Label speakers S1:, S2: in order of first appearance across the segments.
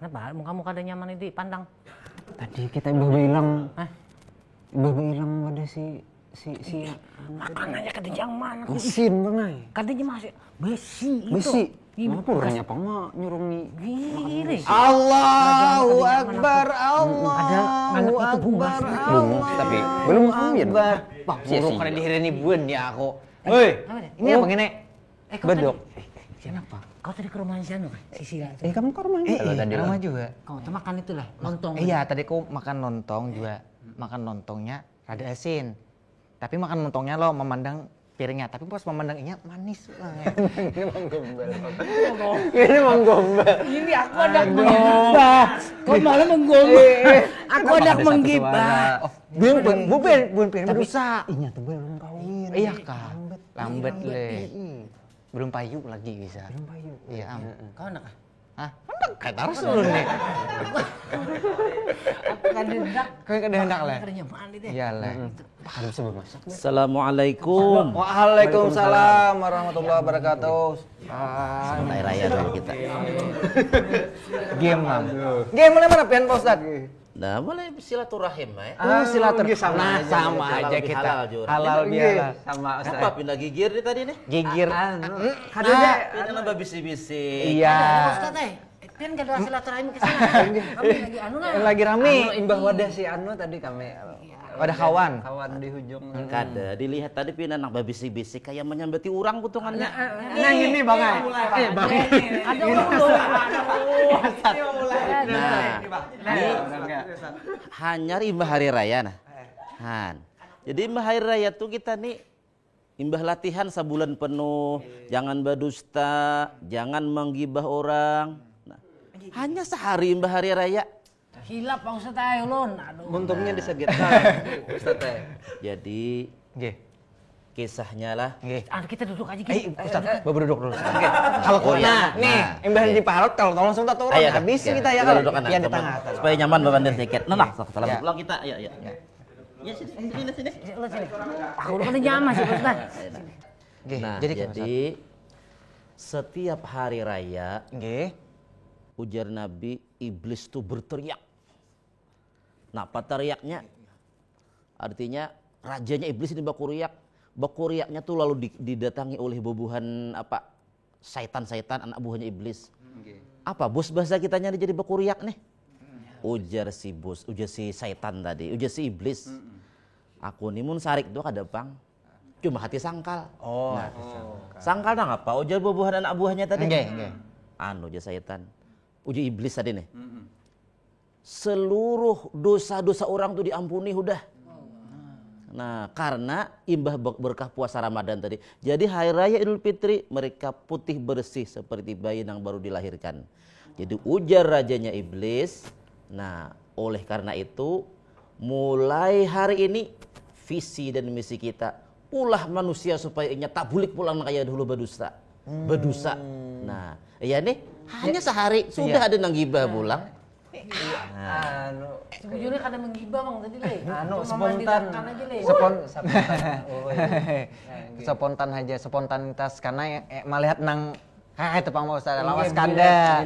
S1: Kenapa? Muka-muka ada nyaman itu dipandang.
S2: Tadi kita ibu bilang, ibu bilang ada si
S1: Makanannya kada yang mana?
S2: mesin bangai.
S1: Kadanya masih besi itu.
S2: Besi. Kenapa orangnya apa mah nyurungi?
S1: Gini.
S2: Allahu Akbar,
S1: Allahu
S2: Akbar, bungus tapi belum kawin. Pak, buruk kada dihireni bun ya aku. Hei, ini apa ngene? Bedok.
S1: Kenapa? Kau tadi ke rumah Sianu kan? Si Sila.
S2: Kamu ke rumah juga tadi.
S3: Rumah juga.
S1: Kau tuh makan itulah, lontong.
S3: Iya, tadi aku makan lontong juga. Makan lontongnya rada asin. Tapi makan lontongnya lo memandang piringnya, tapi pas memandang ini manis banget.
S2: Ini menggombal. Ini menggombal.
S1: Ini aku ada menggibah. Kau malah menggibah. Aku ada menggibah.
S3: Bun berusaha.
S2: Inya tuh belum kawin.
S3: Iya kak. Lambat le. Belum payu lagi bisa.
S2: Belum payu.
S3: Iya am.
S1: Kau nak?
S3: Hah? Kayak harus dulu nih.
S1: Aku kan hendak.
S3: Kau kada hendak le.
S1: Kerja mandi deh.
S3: Iya le.
S2: Harus sebelum masak.
S4: Assalamualaikum.
S3: Waalaikumsalam warahmatullahi wabarakatuh.
S4: Santai raya dulu kita.
S3: Game mam. Game mana pian Pak Ustad?
S4: Nah, boleh silaturahim,
S3: Silaturahim.
S2: sama
S3: Sama
S4: Halal
S3: aja
S4: bi
S3: kita.
S4: halal, Jur.
S3: Halal bihalal.
S2: Sama Ustaz.
S4: Apa pindah gigir nih tadi nih?
S3: Gigir.
S2: Ada deh.
S4: Pindah nambah bisi-bisi.
S3: Iya.
S1: Ustaz Pian gak ada silaturahim ke sana. Kami lagi anu lah.
S3: Lagi rame.
S2: Imbah wadah si Anu tadi kami.
S3: Wadah kawan.
S2: Kawan di hujung.
S4: Kada dilihat tadi pindah nambah bisi-bisi kayak menyambati orang putungannya.
S2: Nah ini Bang. Bang.
S1: Ada dulu.
S4: Nah, ini hanya imbah hari raya nah. Han. Jadi imbah hari raya tuh kita nih imbah latihan sebulan penuh, jangan berdusta, jangan menggibah orang. Nah, hanya sehari imbah hari raya.
S1: Hilap Pak Ustaz ulun. Aduh.
S2: Untungnya disegetkan Ustaz teh.
S4: Jadi
S3: Nggih.
S4: kisahnya lah.
S3: Nggih.
S1: Kita duduk aja gitu.
S3: Ustaz, berduduk dulu. Kalau
S4: Oh, iya.
S3: nah, nih, imbah di parot kalau tolong langsung tak turun.
S4: Ayo,
S3: Habis
S4: Kak.
S3: kita ya
S4: Kita
S3: kalau
S4: duduk kanan,
S3: yang di
S4: teman.
S3: tengah.
S4: Supaya nyaman babandir sedikit. Nah, salam
S3: Ya.
S4: pulang kita. Ayo, ayo. Ya sini.
S1: Lu sini. Aku udah kada nyaman sih Ustaz.
S3: Nggih.
S4: Nah,
S3: Jadi
S4: setiap hari raya
S3: nggih.
S4: ujar Nabi, iblis tuh berteriak. Nah, apa teriaknya? Artinya rajanya iblis ini bakuriak. Bakuriaknya tuh lalu didatangi oleh bubuhan apa? Syaitan-syaitan anak buahnya iblis. Apa bos bahasa kitanya jadi bakuriak nih? Ujar si bos, ujar si syaitan tadi, ujar si iblis. Aku nih mun sarik tuh kada pang. Cuma hati sangkal.
S3: Oh,
S4: nah, sangkal dah apa? Ujar bubuhan anak buahnya tadi.
S3: Nggih.
S4: Anu ujar syaitan. Ujar iblis tadi nih. Seluruh dosa-dosa orang tuh diampuni udah. Nah, karena imbah berkah puasa Ramadan tadi. Jadi hari raya Idul Fitri mereka putih bersih seperti bayi yang baru dilahirkan. Jadi ujar rajanya iblis. Nah, oleh karena itu mulai hari ini visi dan misi kita ulah manusia supaya inya tak bulik pulang kayak dahulu berdusta. Berdosa. Nah, ya nih hanya sehari sudah ada nang gibah pulang.
S1: Sejujurnya kada menggibah Bang tadi le.
S2: Spontan.
S3: Spontan aja, spontanitas karena melihat nang itu Pang Ustaz lawas kada.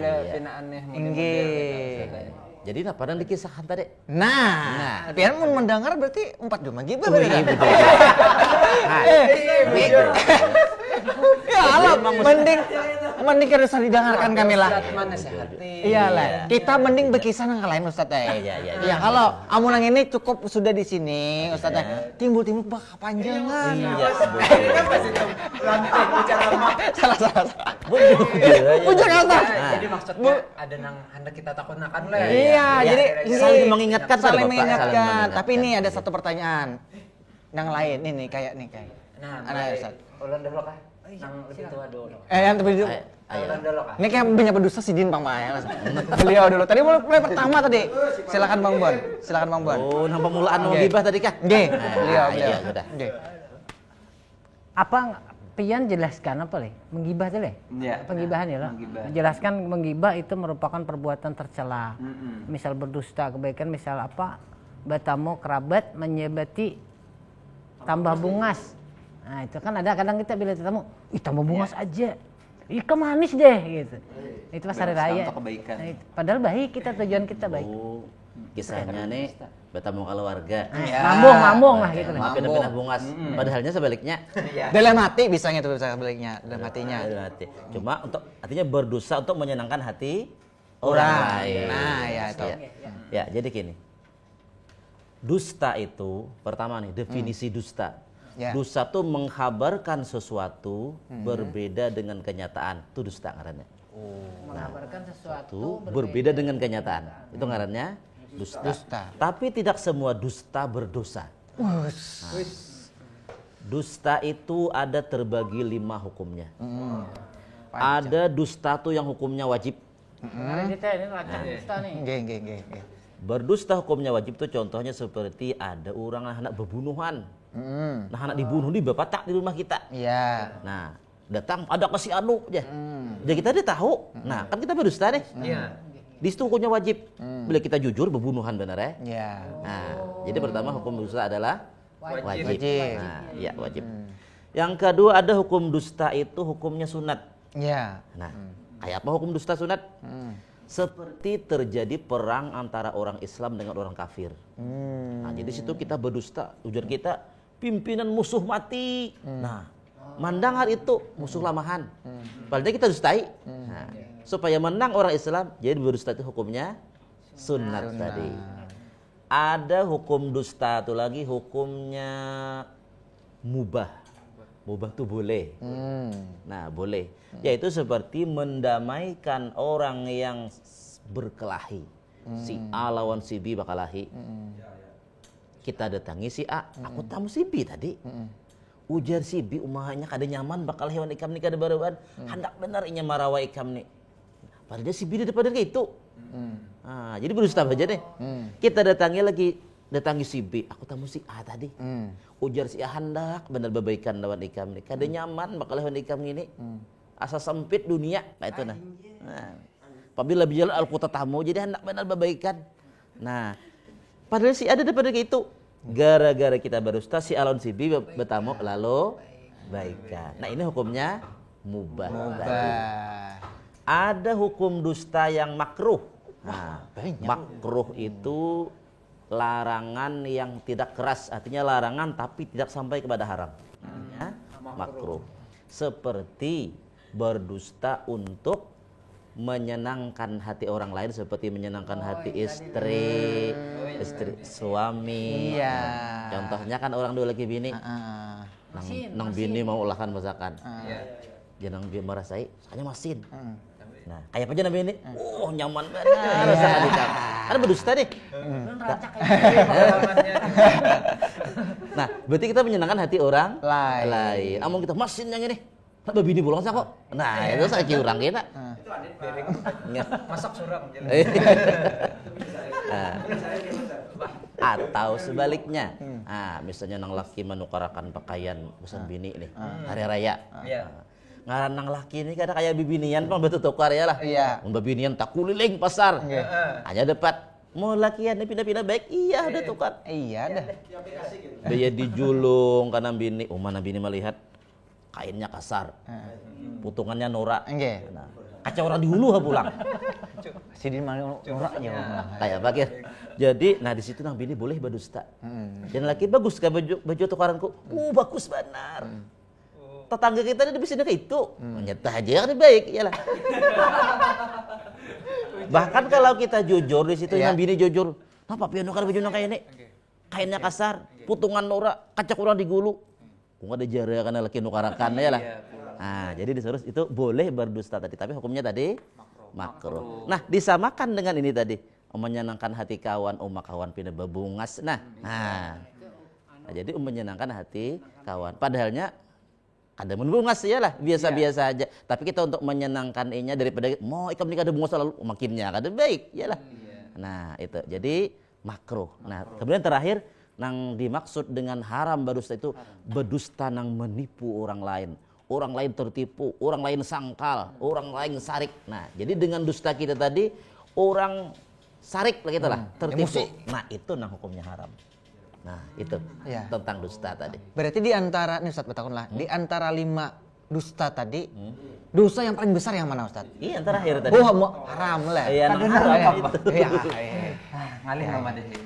S3: Inggih.
S4: Jadi nah padahal dikisahkan tadi.
S3: Nah, biar mun mendengar berarti 4 jam lagi
S4: Iya betul.
S3: Ya Allah, mending kita usah didengarkan kami lah.
S2: Mana sehat?
S3: Iyalah, kita mending berkisah nang lain Ustaz teh. Iya, kalau amunang ini cukup sudah di sini Ustaz teh. Timbul-timbul kepanjangan.
S4: Iya,
S3: Salah.
S4: Ujung
S3: apa?
S2: Jadi maksudnya ada nang hendak kita takut-nakan lah.
S3: Iya, jadi
S4: saling mengingatkan
S3: saling
S4: Bapak,
S3: mengingatkan. Tapi ini ada satu pertanyaan. Yang lain ini kayak.
S2: Nah,
S3: Ustaz.
S2: ulang dulu kah? Nang lebih tua dulu.
S3: Yang lebih dulu.
S2: Ulang dulu kah?
S3: Ini kayak banyak berdusta si Din Bang ya. Beliau dulu. Tadi mulai pertama tadi. Silakan Bang Bon.
S4: Oh, nang pemulaan mau gibah tadi kah?
S3: Nggih. Beliau.
S4: Iya, sudah.
S3: Nggih.
S1: Apa Pian jelaskan apa le? Menggibah tadi le?
S2: Iya.
S1: Penggibahan ya lah. Jelaskan menggibah itu merupakan perbuatan tercela. Misal berdusta kebaikan, misal apa? Bertamu kerabat menyebati tambah bungas. Nah itu kan ada kadang kita bila tamu, tambah bungas aja. Ika manis deh gitu. Itu pas hari raya.
S2: Untuk kebaikan.
S1: Nah, padahal baik kita, tujuan kita baik.
S4: Oh, kisahnya nih bertemu keluarga.
S1: Mambung lah gitu.
S4: Maaf ya pindah bungas. Padahalnya sebaliknya.
S3: Dalam hati bisanya tuh sebaliknya, dalam hatinya.
S4: Dalam hati. Cuma untuk artinya berdosa untuk menyenangkan hati orang lain.
S3: Nah, ya itu.
S4: Ya, jadi gini. Dusta itu pertama nih definisi dusta.
S3: Ya.
S4: Dusta tuh menghabarkan sesuatu berbeda dengan kenyataan. Itu dusta ngarannya.
S1: Mengabarkan sesuatu
S4: Itu berbeda dengan kenyataan. Itu ngarannya dusta. Tapi tidak semua dusta berdosa. Dusta itu ada terbagi 5 hukumnya. Ada dusta tuh yang hukumnya wajib.
S1: Hari ini lacak dusta nih.
S3: Nggih.
S4: Berdusta hukumnya wajib tuh contohnya seperti ada orang anak berbunuhan. Nah anak dibunuh di bapak di rumah kita.
S3: Iya.
S4: Nah datang ada kasih anu aja. Jadi kita dia tahu. Nah kan kita berdusta nih.
S2: Iya.
S4: Di situ hukumnya wajib. Bila kita jujur berbunuhan benar ya.
S3: Iya.
S4: Nah, jadi pertama hukum dusta adalah wajib.
S3: Wajib.
S4: Nah, ya wajib. Yang kedua ada hukum dusta itu hukumnya sunat.
S3: Iya.
S4: Nah, kayak apa hukum dusta sunat? Seperti terjadi perang antara orang Islam dengan orang kafir. Nah, jadi situ kita berdusta. Ujar kita pimpinan musuh mati. Nah, mandang hal itu musuh lamahan. Padahal kita dustai. Nah, supaya menang orang Islam, jadi berdusta itu hukumnya sunat tadi. Ada hukum dusta itu lagi hukumnya mubah. Mubah itu boleh. Nah, boleh. Yaitu seperti mendamaikan orang yang berkelahi. Si A lawan si B bakalahi. Kita datangi si A, aku tamu si B tadi. Ujar si B umahnya kada nyaman bakal hewan ikam nih kada baruan. Hendak benar inya marawa ikam nih. Padahal si B di depan gitu. Nah, jadi berdusta aja deh. Kita datangi si B, aku tamu si A tadi. Ujar si A hendak benar babaikan lawan ikam nih. Kada nyaman bakal hewan ikam ini. Asa sempit dunia, nah itu nah. Apabila bijalan al-quta tamu, jadi hendak benar babaikan. Nah, padahal si A ada depan gitu. Gara-gara kita berdusta si A lawan si B bertamu lalu baikan. Nah, ini hukumnya mubah. Ada hukum dusta yang makruh. Nah, makruh itu larangan yang tidak keras, artinya larangan tapi tidak sampai kepada haram. Ya, makruh. Seperti berdusta untuk menyenangkan hati orang lain, seperti menyenangkan hati istri suami.
S3: Iya.
S4: Contohnya kan orang dulu lagi bini. Nang bini mau ulahkan masakan. Jangan dia merasai, soalnya masin. Nah, kayak apa aja nabi ini? Oh, nyaman banget. Rasakan di kamu. Kan berdusta nih. Nah, berarti kita menyenangkan hati orang lain. Amun kita masin yang ini. Tak babini bolong kok. Nah, itu saya kurang kita.
S2: Itu adit piring. Masak suram.
S4: Atau sebaliknya. Misalnya nang laki menukarakan pakaian pesan bini nih. Hari raya. Ngaran nang laki ini kada kayak bibinian pang betul tukar ya lah.
S3: Iya.
S4: Bibinian tak kuliling pasar. Hanya dapat mau lakian ini pindah-pindah baik. Iya ada tukar.
S3: Iya dah.
S4: Dia dijulung karena bini. Mana bini melihat kainnya kasar. Putungannya norak. Nah, kacau orang di hulu pulang.
S3: Sini mana norak ya.
S4: Kayak bakir. Jadi, nah di situ nang bini boleh berdusta. Dan laki bagus kan baju tukaranku. Bagus benar. Tetangga kita di sini kayak itu. Nyata aja kan baik, iyalah. Bahkan kalau kita jujur di situ yang bini jujur, apa piano kan baju kayak ini? Kainnya kasar, putungan norak, kacak orang digulu. Kung ada jara karena laki nukarakan ya lah. Nah, jadi disuruh itu boleh berdusta tadi, tapi hukumnya tadi makruh. Nah, disamakan dengan ini tadi, menyenangkan hati kawan, kawan pindah babungas. Nah, jadi menyenangkan hati kawan. Padahalnya ada menbungas ya lah, biasa-biasa aja. Tapi kita untuk menyenangkan inya daripada mau ikam nikah ada bungas lalu makinnya kada baik, ya lah. Nah, itu. Jadi makruh. Nah, kemudian terakhir nang dimaksud dengan haram berdusta itu berdusta nang menipu orang lain tertipu, orang lain sangkal, orang lain sarik. Nah, jadi dengan dusta kita tadi orang sarik lah kita lah, tertipu. Nah, itu nang hukumnya haram. Nah, itu tentang dusta tadi.
S3: Berarti di antara nih Ustaz bertakun lah, di antara 5 dusta tadi. Dosa yang paling besar yang mana Ustaz?
S4: Iya, yang terakhir tadi.
S3: Haram lah.
S4: Iya, haram itu.
S3: Iya.
S2: Ngalih nama di sini.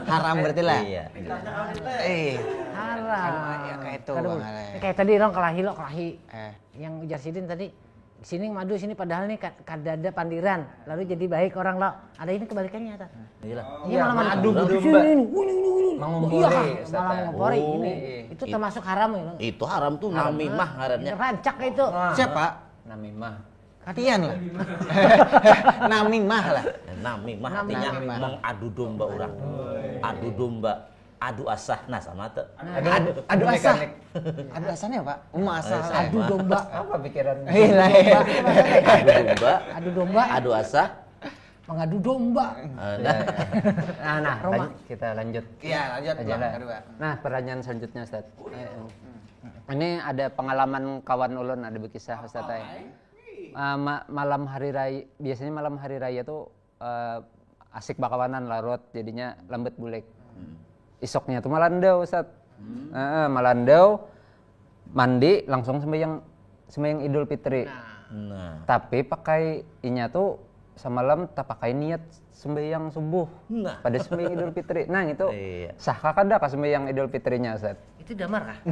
S3: Haram berarti lah.
S4: Iya.
S1: Haram.
S3: Ya kayak itu
S1: Aduh,
S3: Bang Ale.
S1: kayak tadi orang kelahi.
S3: Eh.
S1: Yang ujar sidin tadi sini madu sini padahal nih kada ada pandiran lalu jadi baik orang lo ada ini kebalikannya tak? Iya malah madu
S2: domba.
S1: Mengompori, malah mengompori
S2: Oh.
S1: ini itu termasuk haram ya?
S4: Itu haram tuh namimah ngarannya.
S1: Rancak itu.
S3: Siapa?
S2: Namimah.
S3: Katian lah. Namimah lah.
S4: Namimah artinya mengadu domba orang. Adu domba, adu asah. Nah sama tuh.
S3: Adu asah. Adu asahnya apa? Asah.
S1: Adu domba.
S2: Apa pikiran?
S4: Adu domba,
S1: Adu domba.
S4: adu asah.
S1: Mengadu domba.
S2: Nah,
S1: Roma.
S2: kita lanjut.
S3: Iya, lanjut
S2: Aja
S3: Bang,
S2: lah.
S3: kedua.
S2: Nah, pertanyaan selanjutnya Ustaz. Ini ada pengalaman kawan ulun ada berkisah Ustaz. Malam hari raya, biasanya malam hari raya tuh asik bakawanan larut jadinya lembet bulek. Isoknya tuh malandau Ustaz. Malandau mandi langsung sembahyang Idul Fitri.
S4: Nah.
S2: Tapi pakai inya tuh semalam tak pakai niat sembahyang subuh.
S4: Nah.
S2: Pada sembahyang Idul Fitri. Nah, itu
S4: Iya.
S2: sah kada kah sembahyang Idul Fitrinya, Ustaz?
S1: Itu damar kah?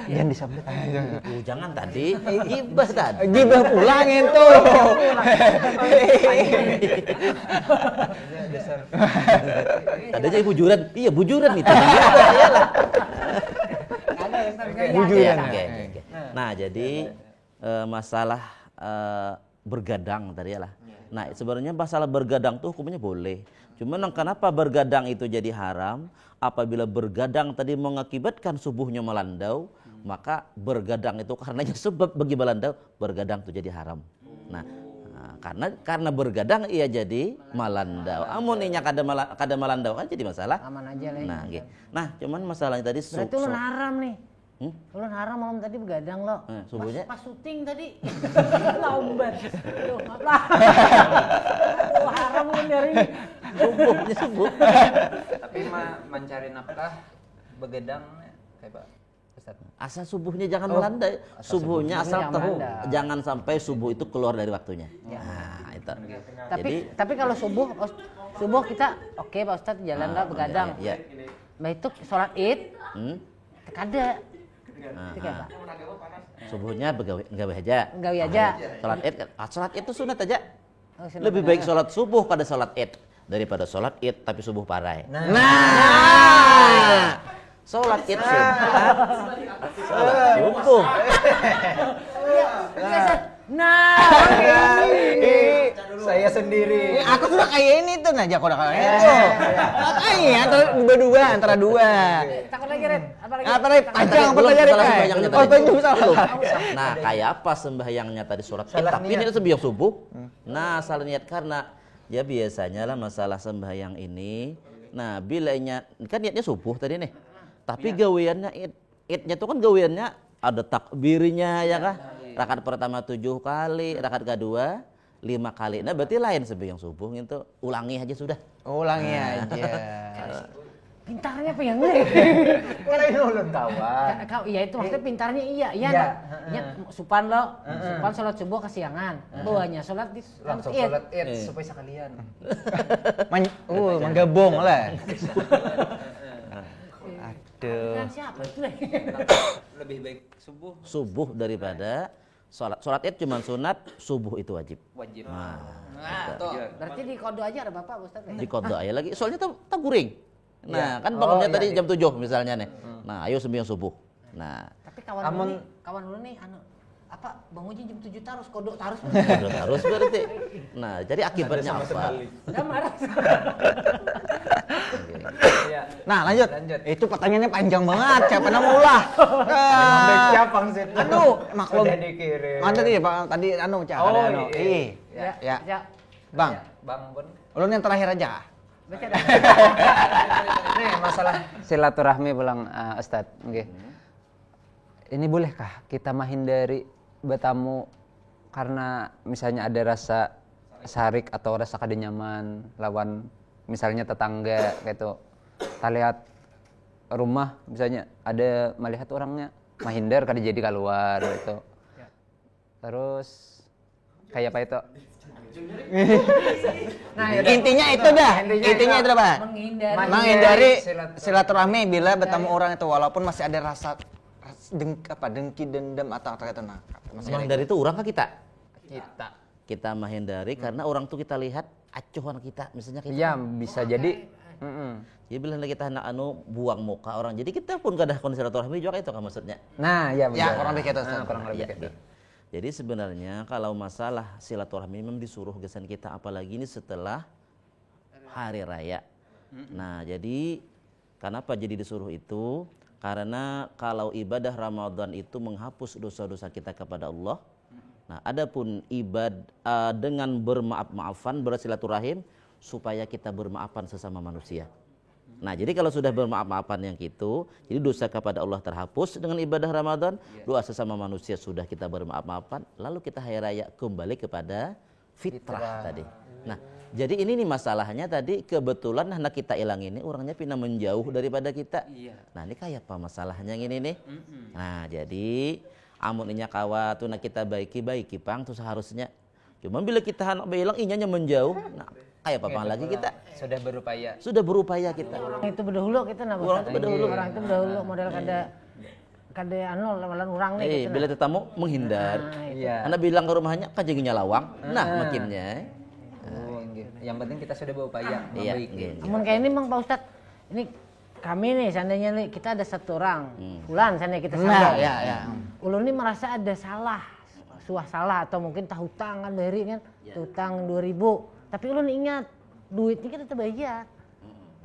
S2: Yang disambut.
S4: Jangan tadi gibah tadi.
S3: Gibah pulang itu.
S4: Tadi aja bujuran. Iya, bujuran itu.
S3: Bujuran.
S4: Oke. Nah, jadi masalah bergadang tadi ya lah. Nah, sebenarnya masalah bergadang tuh hukumnya boleh. Cuman kenapa bergadang itu jadi haram? Apabila bergadang tadi mengakibatkan subuhnya melandau, maka bergadang itu karenanya sebab bagi melandau, bergadang itu jadi haram. Nah, karena bergadang ia jadi melandau. Amun inya kada melandau kan jadi masalah.
S1: Aman aja lah.
S4: Nah, gitu. Nah, cuman masalahnya tadi
S1: Berarti ulun haram nih. Ulun haram malam tadi begadang lo.
S4: subuhnya?
S1: Pas syuting tadi. Lambat. Tuh, maaf lah. Oh, haram ulun dari ini.
S4: subuhnya subuh.
S2: Tapi mencari nafkah begadang kayak Pak Ustaz.
S4: Asal subuhnya jangan melandai. Subuhnya asal
S1: jangan
S4: tahu
S1: melandai.
S4: jangan sampai subuh itu keluar dari waktunya. Nah, itu.
S1: Tapi kalau subuh kita oke Pak Ustadz jalan lah begadang.
S4: Iya.
S1: Nah itu sholat Id kada. Itu kayak Pak.
S4: Subuhnya gawe aja.
S1: Gawe aja.
S4: Sholat Id itu sunat aja.
S1: Oh, sunat
S4: Lebih baik sholat subuh pada sholat Id daripada sholat Id tapi subuh parai. Sholat Id sunat. Sholat subuh.
S1: Nah,
S2: Saya sendiri.
S3: Aku sudah kayak ini tuh aja kok kayak itu. Makanya antara dua.
S1: takut lagi Red.
S3: Apa lagi? Panjang pertanyaan
S4: sembahyangnya
S3: Oh,
S4: tadi.
S3: itu salah.
S4: Nah, kayak apa sembahyangnya tadi sholat Id tapi ini sembahyang subuh. Nah, salah niat karena ya biasanya lah masalah sembahyang ini. Nah, bila kan niatnya subuh tadi nih. Tapi gaweannya Idnya tuh kan gaweannya ada takbirnya ya kah? Rakaat pertama 7 kali, rakaat kedua 5 kali. Nah, berarti lain sembahyang subuh itu. Ulangi aja sudah.
S3: Ulangi aja.
S1: Pintarnya apa yang gue?
S2: Kan ini ulun kawan.
S1: Iya itu maksudnya pintarnya iya. Iya. Supan lo, supan sholat subuh kesiangan. Bawahnya sholat di
S2: Langsung
S1: Id.
S2: sholat Id supaya sekalian.
S3: Menggabung lah. Aduh.
S1: Kan siapa itu deh?
S2: Lebih baik subuh
S4: Subuh daripada sholat. Sholat Id cuma sunat, subuh itu wajib.
S2: wajib.
S1: Nah, tuh. Berarti di kode aja ada Bapak Ustaz.
S4: Di kodok aja lagi. Soalnya tak guring. Nah, kan bangunnya tadi jam 7 misalnya nih. Nah, ayo sembahyang subuh. Nah,
S1: Tapi kawan dulu nih apa bangunnya jam 7 terus kodok terus.
S4: udah harus berarti. Nah, jadi akibatnya apa?
S1: Udah marah.
S3: Nah, lanjut. Itu pertanyaannya panjang banget. Siapa nama ulah?
S2: Siapa sih?
S3: Aduh, maklum.
S2: Udah dikirim.
S3: Mana tadi Pak? Tadi Cak.
S2: Oh,
S3: ada
S2: iya.
S3: Ya. Bang,
S2: Bang Bun.
S3: ulun yang terakhir aja.
S1: Baca dah.
S2: Nih masalah silaturahmi pulang Ustadz. Okay. Ini bolehkah kita menghindari bertamu karena misalnya ada rasa sarik atau rasa kada nyaman lawan misalnya tetangga gitu. Kita lihat rumah misalnya ada melihat orangnya menghindar kada jadi keluar gitu. Terus kayak apa itu?
S3: Nah, intinya itu dah. Intinya itu Pak. Menghindari silaturahmi bila bertemu orang itu walaupun masih ada rasa dengki dendam atau itu nah.
S4: Menghindari itu orang kah kita?
S2: Kita.
S4: Kita menghindari karena orang tuh kita lihat acuhan kita, misalnya kita.
S2: Iya, bisa jadi.
S4: Jadi bila kita hendak buang muka orang, jadi kita pun kada kon silaturahmi juga itu kan maksudnya.
S2: Nah, ya betul.
S3: Ya, kurang lebih gitu.
S2: Kurang lebih
S4: Iya,
S2: gitu.
S4: gitu. Jadi sebenarnya kalau masalah silaturahmi memang disuruh gesan kita, apalagi ini setelah hari raya. Nah, jadi kenapa jadi disuruh itu? Karena kalau ibadah Ramadan itu menghapus dosa-dosa kita kepada Allah. Nah, adapun dengan bermaaf-maafan, bersilaturahim supaya kita bermaafan sesama manusia. Nah, jadi kalau sudah bermaaf-maafan yang gitu, jadi dosa kepada Allah terhapus dengan ibadah Ramadan, doa sesama manusia sudah kita bermaaf-maafan, lalu kita hari raya kembali kepada fitrah tadi. Nah, jadi ini nih masalahnya tadi, kebetulan anak kita hilang ini orangnya pindah menjauh daripada kita. Nah, ini kayak apa masalahnya ini nih? Nah, jadi amun inya kawat tuh kita baiki pang tuh seharusnya. Cuman bila kita anak hilang inya menjauh, nah kayak apa lagi kita? Sudah berupaya kita.
S1: Orang itu berdahulu kita nak
S4: Orang itu berdahulu.
S1: Orang itu berdahulu model kada lawan orang nih. Gitu,
S4: Bila tetamu menghindar.
S2: Iya.
S4: Anda bilang ke rumahnya kan jadi nyalawang. Nah, makinnya.
S2: Yang penting kita sudah berupaya
S4: Iya.
S2: membaiki.
S1: Namun kayak ini Bang Pak Ustadz, ini kami nih seandainya nih kita ada satu orang, Ulan seandainya kita
S3: Nah,
S1: sadar.
S3: ya.
S1: Ulun ini merasa ada salah atau mungkin tahu hutang kan beri kan, hutang 2.000. Tapi ulun ingat duitnya kita terbayar.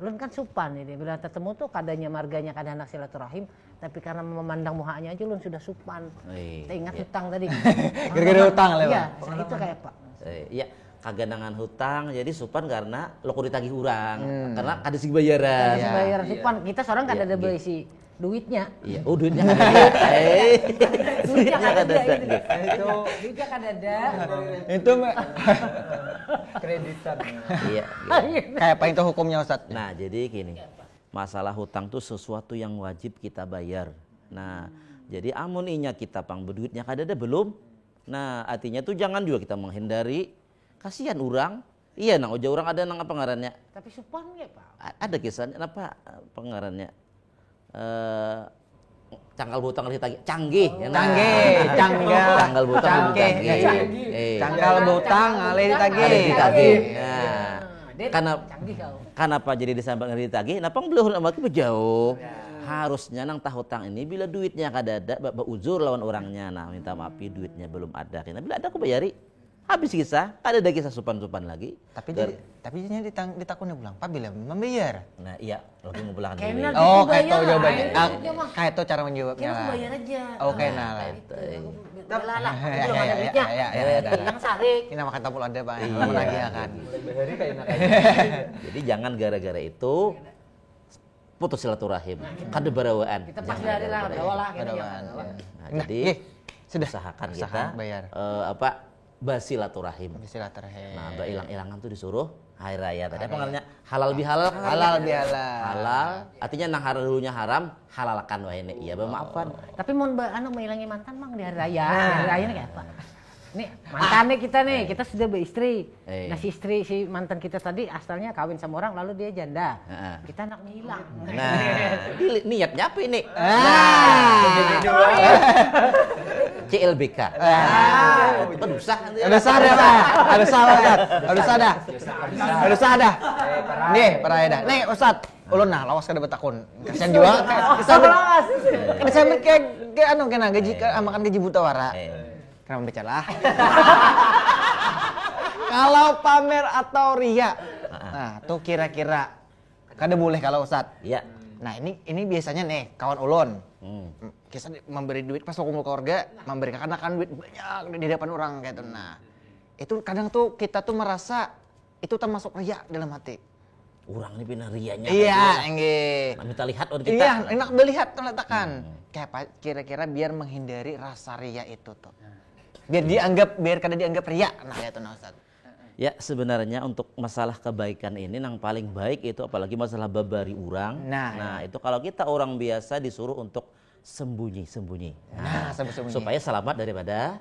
S1: Ulun kan supan ini bila ketemu tuh kadanya marganya kada anak silaturahim, tapi karena memandang muhanya aja ulun sudah supan. Kita ingat hutang tadi.
S3: Gara-gara hutang lah,
S1: Iya,
S3: Pak.
S1: itu kayak Pak.
S4: Iya, kaganangan hutang jadi supan karena lo kudu ditagih urang. Karena kada sing bayaran.
S1: Harus bayar supan. Kita seorang kada ada berisi duitnya.
S4: Iya, duitnya kada ada.
S1: Duitnya kada ada.
S2: Itu
S1: Duitnya kada ada.
S3: Itu
S2: kreditan.
S4: Iya.
S3: kayak apa itu hukumnya Ustaz?
S4: Nah, jadi gini. Masalah hutang tuh sesuatu yang wajib kita bayar. Nah, jadi amun inya kita pang berduitnya kada ada belum. Nah, artinya tuh jangan juga kita menghindari. Kasihan orang. Iya, nang ojo orang ada nang apa ngarannya?
S1: Tapi supan ya Pak.
S4: Ada kisahnya apa pengarannya? Cangkal butang ditagih canggih.
S3: Canggal
S4: butang ditagih.
S3: Cangkal butang alih ditagih.
S4: Nah,
S1: Dit,
S4: karena
S1: canggih kau.
S4: kenapa jadi disambang ditagih? Napa belum lama jauh? Harusnya nang tahutang ini bila duitnya kada ada, bapak uzur lawan orangnya. Nah, minta maaf duitnya belum ada. Karena bila ada aku bayari. Habis kisah, ada kisah supan-supan lagi.
S3: Tapi ditakunnya pulang, Pak bila membayar.
S4: Nah, iya, lagi mau pulang
S1: Kayaknya
S4: dulu.
S3: Oh,
S1: itu
S3: kayak itu
S1: bayar.
S3: jawabannya.
S1: Itu mah.
S3: Kayak itu cara menjawabnya
S1: Kira aku
S3: lah.
S1: bayar aja.
S3: Oke, nah lah.
S1: Bela lah.
S3: Ya,
S1: Belum ada duitnya. Yang sarik.
S3: Ini makan tapul ada Pak.
S4: Iya.
S3: Menagih akan.
S4: Jadi jangan gara-gara itu putus silaturahim. Kada barawaan.
S1: Kita pas dari lah, bawa lah.
S4: Nah, jadi
S3: sudah
S4: usahakan kita
S3: usahakan bayar.
S4: Basilaturahim.
S3: Silaturahim.
S4: Nah, hilang-hilangan tuh disuruh hari raya tadi apa namanya? Halal bihalal.
S3: Halal bihalal.
S4: Halal, artinya nang dulunya haram, halalkan wae ini. Iya, bermaafan.
S1: Tapi mau mengilangi mantan Bang di hari raya. Hari raya ini kayak apa? Nih mantannya kita nih, kita sudah beristri. Nah si istri si mantan kita tadi asalnya kawin sama orang lalu dia janda. Kita anaknya hilang.
S4: Nah, niatnya apa ini? CLBK. Aduh sah.
S3: Ada sada Pak. Ada sada. Ada sada. Nih, paraya dah. Nih Ustaz, ulun nah lawas kada betakun. Kasihan juga. Kasihan kayak anu kena gaji makan gaji buta wara. Kenapa bicara? Kalau pamer atau ria, nah tuh kira-kira kada boleh kalau Ustaz.
S4: Iya.
S3: Nah ini biasanya nih kawan ulun, kisah memberi duit pas kumpul keluarga, memberikan duit banyak di depan orang kayak itu. Nah itu kadang tuh kita tuh merasa itu termasuk ria dalam hati.
S4: Orang ini pindah rianya.
S3: Iya, enggak.
S4: Nah, kita lihat orang kita.
S3: Iya, enak dilihat letakkan. Kayak apa? Kira-kira biar menghindari rasa ria itu tuh. Biar kada dianggap ria. Nah, itu nah Ustaz.
S4: Ya sebenarnya untuk masalah kebaikan ini yang paling baik itu apalagi masalah babari orang.
S3: Nah,
S4: itu kalau kita orang biasa disuruh untuk sembunyi-sembunyi.
S3: Nah, sembunyi.
S4: Supaya selamat daripada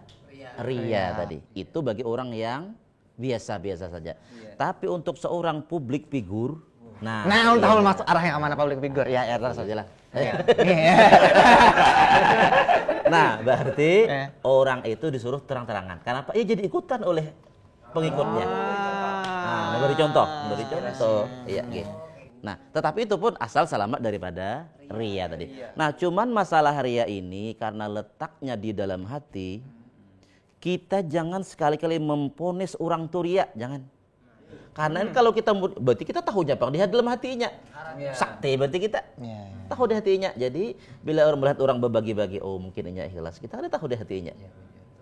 S4: ria tadi. Itu bagi orang yang biasa-biasa saja. Tapi untuk seorang publik figur,
S3: Nah, tahu masuk arah yang mana public figure. Ya, terus aja lah.
S4: Nah, berarti orang itu disuruh terang-terangan. Kenapa? Ya jadi ikutan oleh pengikutnya. Nah, memberi contoh. Iya, gitu. Nah, tetapi itu pun asal selamat daripada ria tadi. Nah, cuman masalah ria ini karena letaknya di dalam hati, kita jangan sekali-kali memponis orang tuh ria, jangan. Karena kalau kita berarti kita tahunya Bang di dalam hatinya. Sakti berarti kita tahu di hatinya. Jadi bila orang melihat orang berbagi-bagi, oh mungkin ini ikhlas, kita ada tahu di hatinya.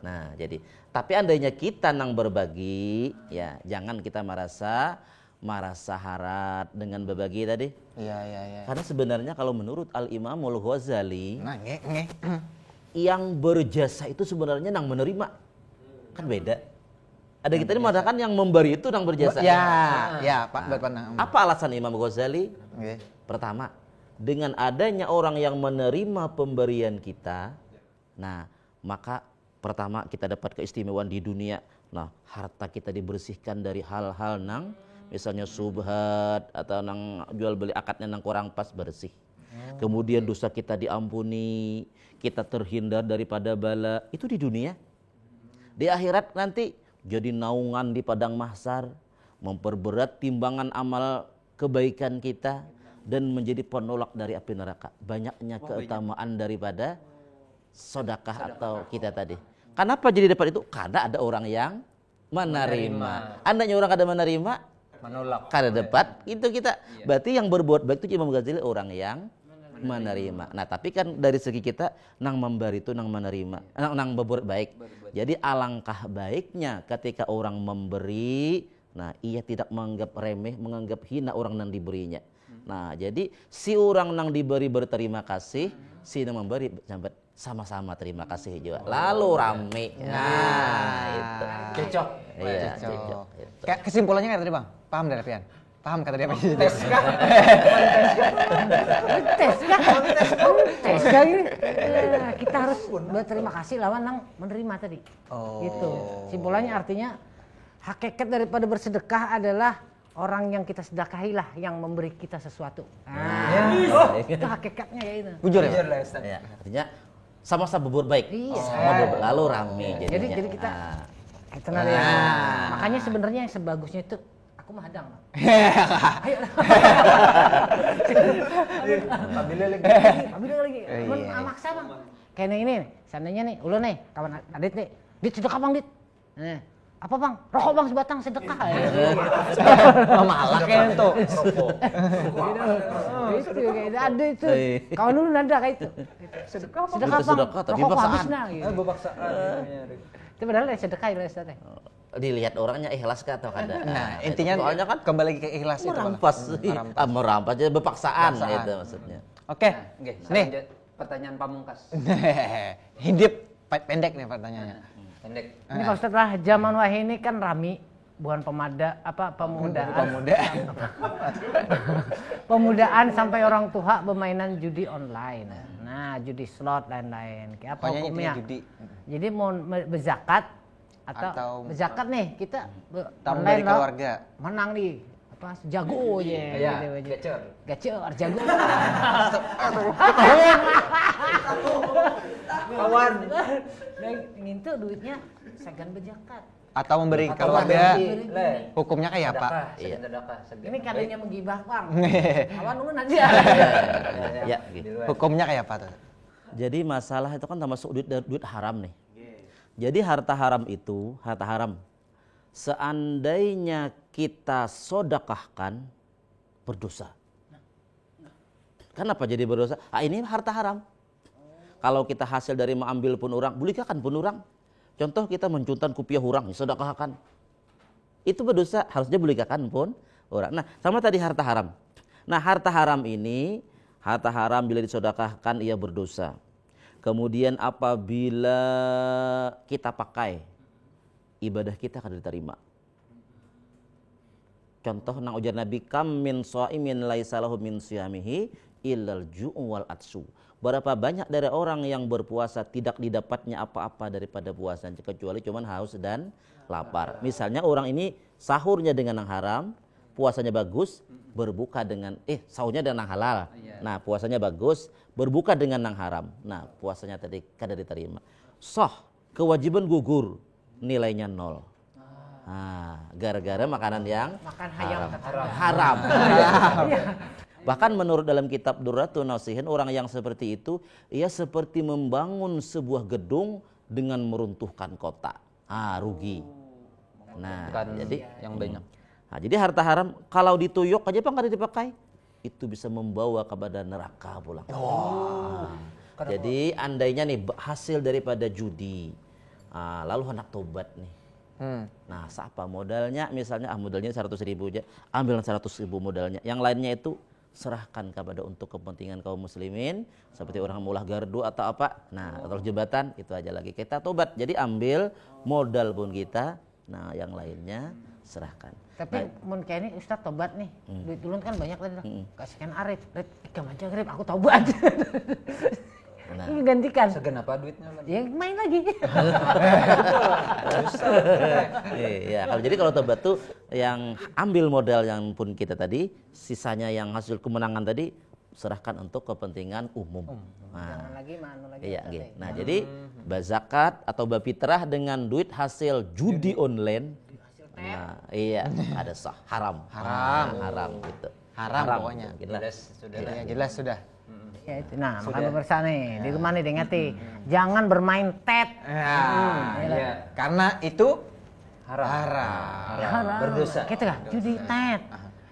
S4: Nah, jadi tapi andainya kita nang berbagi, ya jangan kita merasa harat dengan berbagi tadi.
S3: Iya.
S4: Karena sebenarnya kalau menurut Al-Imamul Ghazali, yang berjasa itu sebenarnya nang menerima. Kan beda. Ada kita ini mengatakan yang memberi itu nang berjasa.
S3: Ya, Pak.
S4: Apa alasan Imam Ghazali? Pertama, dengan adanya orang yang menerima pemberian kita, nah maka pertama kita dapat keistimewaan di dunia. Nah, harta kita dibersihkan dari hal-hal nang misalnya subhat atau nang jual beli akadnya nang kurang pas, bersih. Kemudian dosa kita diampuni, kita terhindar daripada bala. Itu di dunia. Di akhirat nanti jadi naungan di padang mahsyar, memperberat timbangan amal kebaikan kita dan menjadi penolak dari api neraka. Banyaknya keutamaan daripada sedekah atau kita tadi. Kenapa jadi dapat itu? Karena ada orang yang menerima. Andainya orang ada menerima,
S2: menolak.
S4: karena dapat itu kita. Berarti yang berbuat baik itu Imam Ghazali orang yang menerima. Nah, tapi kan dari segi kita nang memberi itu nang menerima, nang berbuat baik. Jadi alangkah baiknya ketika orang memberi, nah ia tidak menganggap remeh, menganggap hina orang nang diberinya. Nah, jadi si orang nang diberi berterima kasih, si nang memberi sampai sama-sama terima kasih juga. Lalu rame. Nah, itu.
S2: Cocok.
S4: Iya, cocok. Itu.
S3: Kayak kesimpulannya kayak tadi Bang. Paham dari Pian? Paham kata dia apa?
S2: Tes kah?
S1: Tes kah ini? Nah, kita harus berterima kasih lawan yang menerima tadi. Gitu. Simpulannya artinya hakikat daripada bersedekah adalah orang yang kita sedekahilah yang memberi kita sesuatu. Itu hakikatnya ya itu.
S3: Jujur ya?
S4: Ya, artinya sama-sama berbuat baik.
S1: Iya.
S4: Sama berbuat, lalu rame jadinya.
S1: Jadi kita ada yang makanya sebenarnya yang sebagusnya itu aku mah hadang. Ayo. Pabila lagi. Maksa Bang. Kayak ini nih, seandainya nih, ulun nih, kawan Adit nih. Dit sedekah Bang, Dit. Nah, apa Bang? Rokok Bang sebatang sedekah.
S3: Malah kayak itu.
S1: Itu kayak ada itu. Kawan dulu nada kayak itu. Sedekah Bang.
S4: Sedekah tapi
S1: Rokok
S4: paksaan.
S1: habisna gitu. Itu padahal sedekah ya Ustaz.
S4: Dilihat orangnya ikhlas kah atau kada.
S3: Nah, intinya
S4: soalnya kan
S3: kembali lagi ke ikhlas itu.
S4: merampas jadi berpaksaan itu maksudnya.
S3: Oke.
S2: Nih,
S3: Nih,
S2: pertanyaan pamungkas.
S3: hidup pendek nih pertanyaannya.
S2: Pendek.
S1: Ini Pak Ustadz lah, zaman wah ini kan rami, bukan pemudaan. Pemudaan sampai orang tua bermainan judi online. Nah, judi slot lain-lain. Kayak apa
S3: Pokoknya
S1: hukumnya?
S3: intinya judi.
S1: Jadi mau berzakat atau berzakat nih kita
S3: tamu
S1: online
S3: dari
S1: loh,
S3: keluarga.
S1: menang nih apa jago aja
S2: Iya,
S1: gitu. Gacor jago.
S3: Kawan.
S1: Dan ngintu duitnya segan berzakat.
S3: Atau memberi
S2: Atau
S3: keluarga.
S2: memberi.
S3: Hukumnya kayak apa?
S4: Iya.
S1: Ini kadangnya menggibah Bang. Kawan ulun aja.
S4: Ya, gitu.
S3: Hukumnya kayak apa tuh?
S4: Jadi masalah itu kan termasuk duit haram nih. Jadi harta haram itu, harta haram. Seandainya kita sodakahkan, berdosa. Kenapa jadi berdosa? Ini harta haram. Kalau kita hasil dari mengambil pun orang, bolehkah pun orang? Contoh kita mencuntan kupiah orang, sodakahkan. Itu berdosa, harusnya bolehkah pun orang. Nah, sama tadi harta haram. Nah, harta haram ini, harta haram bila disodakahkan ia berdosa. Kemudian apabila kita pakai, ibadah kita akan diterima. Contoh nang ujar Nabi, kam min shaimin laisa lahu min siyamihi illal ju'u wal atsu. berapa banyak dari orang yang berpuasa tidak didapatnya apa-apa daripada puasanya kecuali cuman haus dan lapar. Misalnya orang ini sahurnya dengan yang haram, puasanya bagus, berbuka dengan sahurnya dengan yang halal. Nah, puasanya bagus, berbuka dengan yang haram. Nah, puasanya tadi kada diterima. Sah, kewajiban gugur, nilainya 0. Nah, gara-gara makanan yang haram. Bahkan menurut dalam kitab Durratun Nasihin, orang yang seperti itu ia seperti membangun sebuah gedung dengan meruntuhkan kota. Rugi. Nah, jadi
S2: yang banyak.
S4: Nah, jadi harta haram kalau dituyuk aja Pak nggak dipakai, itu bisa membawa kepada neraka pulang. Jadi andainya nih hasil daripada judi, lalu hendak tobat nih. Nah, siapa modalnya? Misalnya modalnya 100.000 aja, ambil 100.000 modalnya. Yang lainnya itu serahkan kepada untuk kepentingan kaum muslimin, seperti orang mulah gardu atau apa. Nah, atau jembatan, itu aja lagi. Kita tobat. Jadi ambil modal pun kita, nah yang lainnya serahkan.
S1: Tapi mun kayak ini Ustadz tobat nih, duit ulun kan banyak tadi. Kasihkan Arif, ikam aja Arif, aku tobat.
S4: Nah.
S1: Ini gantikan.
S2: Segenapa duitnya?
S1: Ya main lagi.
S4: Iya, kalau tobat tuh yang ambil modal yang pun kita tadi, sisanya yang hasil kemenangan tadi serahkan untuk kepentingan umum.
S1: Jangan lagi manu lagi.
S4: Iya, gitu. Nah, jadi bazakat atau bafitrah dengan duit hasil judi online. Nah, iya, ada sah, haram gitu.
S3: Haram pokoknya. Jelas sudah.
S1: Ya itu. Nah, maka pemirsa nih, di rumah nih diingati, jangan bermain tet.
S3: Karena itu
S1: Haram.
S2: Berdosa.
S1: Gitu kan? Judi tet.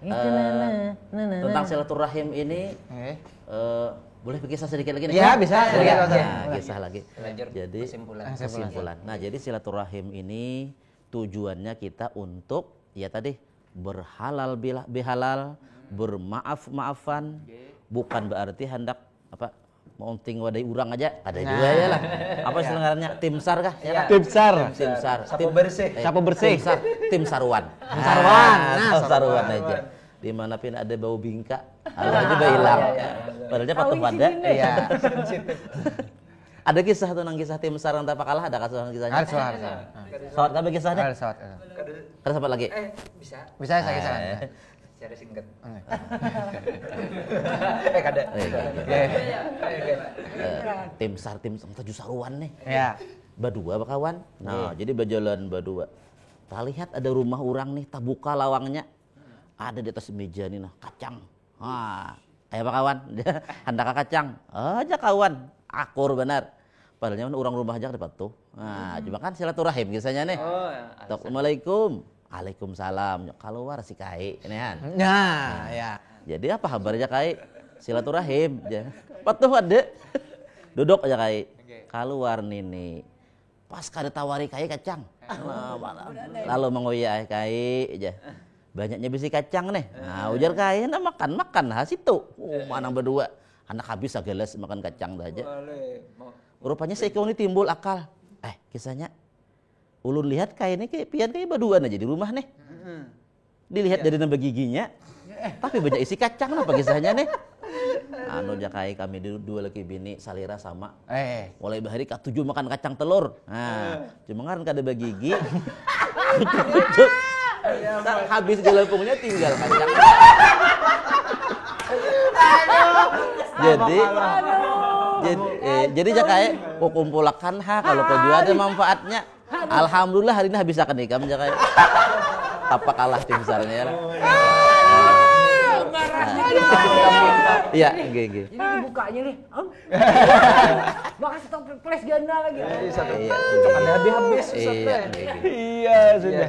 S1: Itu
S4: Tentang silaturahim ini boleh berkisah sedikit lagi nih?
S3: Ya, bisa.
S4: Kisah lagi. Jadi kesimpulan. Nah, jadi silaturahim ini tujuannya kita untuk ya tadi berhalal bihalal, bermaaf-maafan, bukan berarti hendak apa monting wadai urang aja, ada juga ya lah. Apa istilahnya? Tim SAR kah? Ya,
S3: Tim SAR.
S4: Sapu bersih. Tim saruan. Saruan aja. Dimanapun ada bau bingka, Allah juga hilang. Padahal patuh pada. Iya. Ada kisah tentang kisah tim SAR yang tak kalah, ada kisahnya?
S3: Ada.
S4: Soal tapi kisahnya?
S3: Ada.
S4: Ada sempat lagi?
S3: Bisa saya kisah.
S2: Secara singkat.
S3: Kada.
S4: Tim SAR tujuh saruan nih.
S3: Ya.
S4: Berdua kawan. Nah, jadi berjalan berdua. Tak lihat ada rumah orang nih, tak buka lawangnya. Ada di atas meja nih nah, kacang. Ayo Pak kawan, hendak kacang. Aja kawan, akur benar. Padahal orang rumah aja dapat tuh. Nah, cuma kan silaturahim kisahnya nih. Assalamualaikum. Waalaikumsalam. Keluar si Kai, ini kan.
S3: Nah, ya.
S4: Jadi apa kabarnya Kai? Silaturahim. Patuh ada. Duduk aja Kai. Keluar nih. Pas kada tawari Kai kacang. Lalu mengoyak Kai aja. Banyaknya bisi kacang nih. Nah, ujar Kai, nah makan situ. Mana berdua. Anak habis segelas makan kacang aja. Rupanya seikau ini timbul akal. Kisahnya ulun lihat kayak pian kayak baduan aja di rumah nih. Dilihat dari nambah giginya. Tapi banyak isi kacang apa kisahnya nih. Anu jakai kami dua laki bini salira sama. Mulai bahari ke-7 makan kacang telur. Nah, cuma kan kada bagi gigi. Kucuk. Habis di lampungnya tinggal kacang. Jadi jakai kumpulakan kalau kau juga ada manfaatnya. Alhamdulillah hari ini habis akan nikah jakai. Apa kalah tim besarnya? Iya, gini.
S1: Jadi dibukanya nih. Makasih stop flash ganda lagi.
S4: Iya.
S2: Ada habis.
S3: Iya, sudah.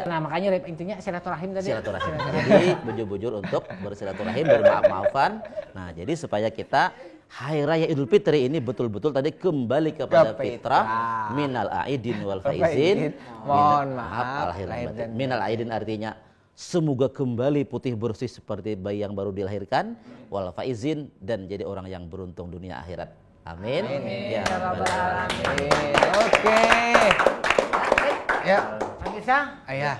S1: Nah, makanya intinya silaturahim tadi.
S4: Silaturahim. Jadi bujur-bujur untuk bersilaturahim, bermaaf-maafan. Nah, jadi supaya kita Hari Raya Idul Fitri ini betul-betul tadi kembali kepada fitrah minal aidin wal faizin.
S3: Mohon maaf
S4: lahir batin. Minal aidin artinya semoga kembali putih bersih seperti bayi yang baru dilahirkan, wal faizin dan jadi orang yang beruntung dunia akhirat. Amin.
S3: Ya rabbal alamin. Oke. Ya.
S1: Bisa?
S3: Ayah.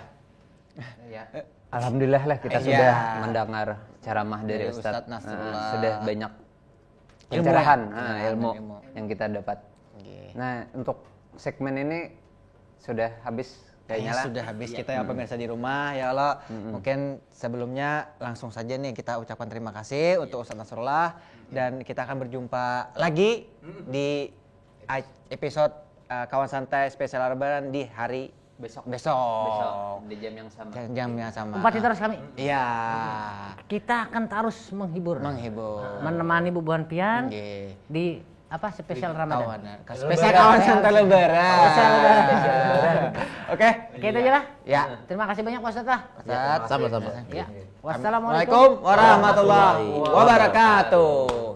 S2: Alhamdulillah lah kita sudah mendengar ceramah dari Ustadz
S3: Nasrullah.
S2: Sudah banyak pencerahan,
S3: ilmu.
S2: ilmu yang kita dapat.
S3: Oke.
S2: Nah, untuk segmen ini sudah habis kayaknya lah.
S3: Sudah habis kita ya pemirsa di rumah ya Allah. Mungkin sebelumnya langsung saja nih kita ucapkan terima kasih untuk Ustadz Nasrullah dan kita akan berjumpa lagi di episode Kawan Santai spesial Lebaran di hari besok.
S2: Di jam yang sama.
S3: Jam yang sama.
S1: Umpat terus kami.
S3: Iya.
S1: Kita akan terus menghibur. Menemani Bubuhan Pian
S3: Oke.
S1: di apa spesial Ramadan.
S3: Spesial Kawan Santai Lebaran.
S1: Spesial Lebaran.
S3: Oke.
S1: Oke, itu aja lah.
S3: Ya.
S1: Terima kasih banyak Pak Ustadz lah.
S3: Ustadz.
S4: Sama-sama.
S1: Ya. Wassalamualaikum
S3: Waalaikumsalam warahmatullahi wabarakatuh.